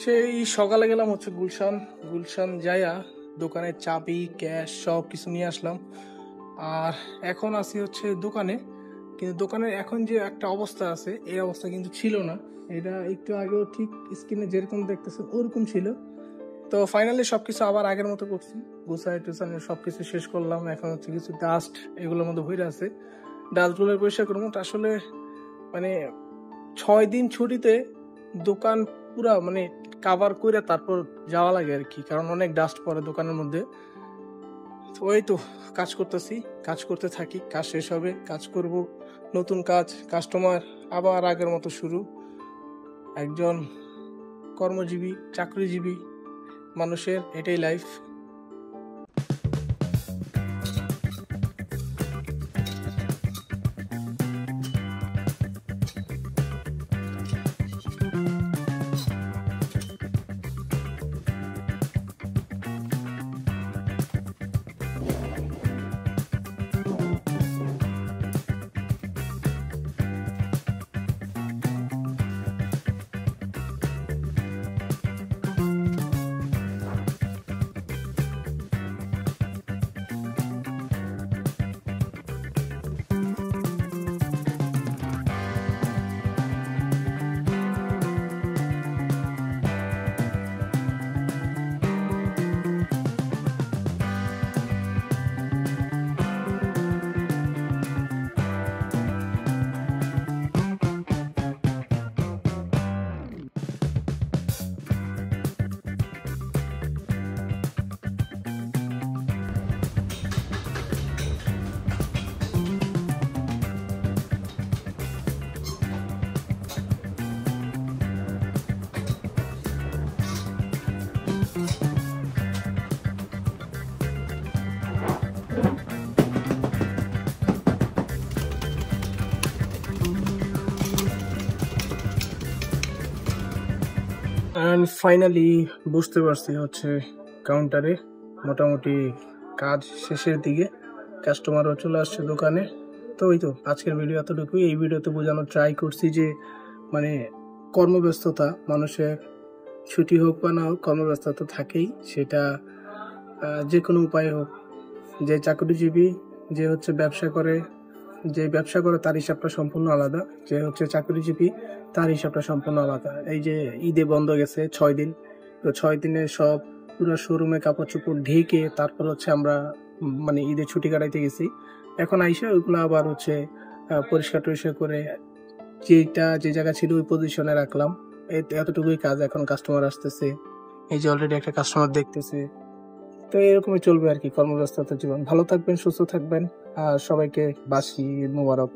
সেই সকালে গেলাম হচ্ছে গুলশান। গুলশান যাইয়া দোকানের চাবি ক্যাশ সব কিছু নিয়ে আসলাম। আর এখন আছি হচ্ছে দোকানে, কিন্তু দোকানের এখন যে একটা অবস্থা আছে এই অবস্থা কিন্তু ছিল না। এটা একটু আগেও ঠিক স্ক্রিনে যেরকম দেখতেছেন ওরকম ছিল। তো ফাইনালি সবকিছু আবার আগের মতো করছি, গুছাই টুসাই সবকিছু শেষ করলাম। এখন হচ্ছে কিছু ডাস্ট এগুলোর মধ্যে ভরে আছে, ডাস্টগুলো পরিষ্কার করবো। আসলে মানে 6 দিন ছুটিতে দোকান পুরা মানে কাভার করে তারপর যাওয়া লাগে আর কি, কারণ অনেক ডাস্ট পড়ে দোকানের মধ্যে। তো ওই তো কাজ করতেছি, কাজ করতে থাকি, কাজ শেষ হবে কাজ করব, নতুন কাজ, কাস্টমার, আবার আগের মতো শুরু। একজন কর্মজীবী চাকরিজীবী মানুষের এটাই লাইফ। অ্যান্ড ফাইনালি বুঝতে পারছি হচ্ছে কাউন্টারে মোটামুটি কাজ শেষের দিকে, কাস্টমারও চলে আসছে দোকানে। তো ওই তো আজকের ভিডিও এতটুকুই। এই ভিডিওতে বোঝানোর ট্রাই করছি যে মানে কর্মব্যস্ততা, মানুষের ছুটি হোক বা না হোক কর্মব্যস্ততা থাকেই, সেটা যে কোনো উপায়ে হোক। যে চাকরিজীবী, যে হচ্ছে ব্যবসা করে, যে ব্যবসা করে তার হিসাবটা সম্পূর্ণ আলাদা, যে হচ্ছে চাকরিজীবী তার হিসাবটা সম্পূর্ণ আলাদা। এই যে ঈদে বন্ধ গেছে 6 দিন, তো 6 দিনে সব পুরো শোরুমে কাপড় চোপড় ঢেকে তারপর হচ্ছে আমরা মানে ঈদের ছুটি কাটাইতে গেছি। এখন আইসা ওইগুলো আবার হচ্ছে পরিষ্কার টরিষ্কার করে যেটা যে জায়গা ছিল ওই পজিশনে রাখলাম। এতটুকুই কাজ। এখন কাস্টমার আসতেছে, এই যে অলরেডি একটা কাস্টমার দেখতেছে। তো এরকমই চলবে আর কি কর্মব্যস্ততার জীবন। ভালো থাকবেন, সুস্থ থাকবেন, আর সবাইকে বাসি ঈদ মোবারক।